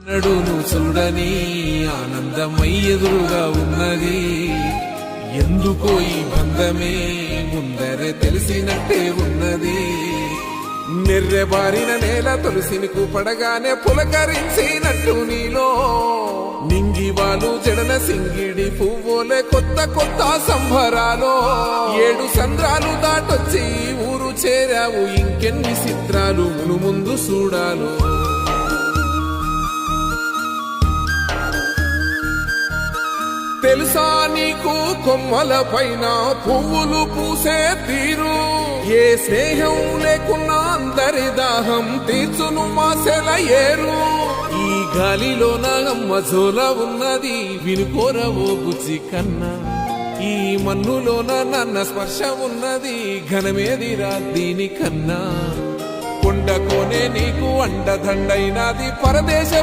నడును చూడని ఆనందమై ఎదురుగా ఉన్నది. ఎందుకో ఈ బంధమే ముందరే తెలిసినట్టే ఉన్నది. నెర్రెబారిన నేల తులసిని పడగానే పులకరించినట్టు నీలో నింగివాలు జడన సింగిడి పువ్వులే కొత్త కొత్త సంబరాలో 7 సంద్రాలు దాటొచ్చి ఊరు చేరావు. ఇంకెన్ని చిత్రాలు మును ముందు చూడాలో. తెలుసా నీకు కొమ్మల పైన పువ్వులు పూసే తీరు? ఏ స్నేహం లేకున్నా అందరి దాహం తీర్చును మాసెల ఏరు. ఈ గాలిలోన మజోల ఉన్నది వినుకోరవో బుజ్జి కన్నా. ఈ మన్నులోన నన్న స్పర్శ ఉన్నది ఘనమేదిరా దీనికన్నా. కొండ కోనే నీకు అండదండైనది పరదేశ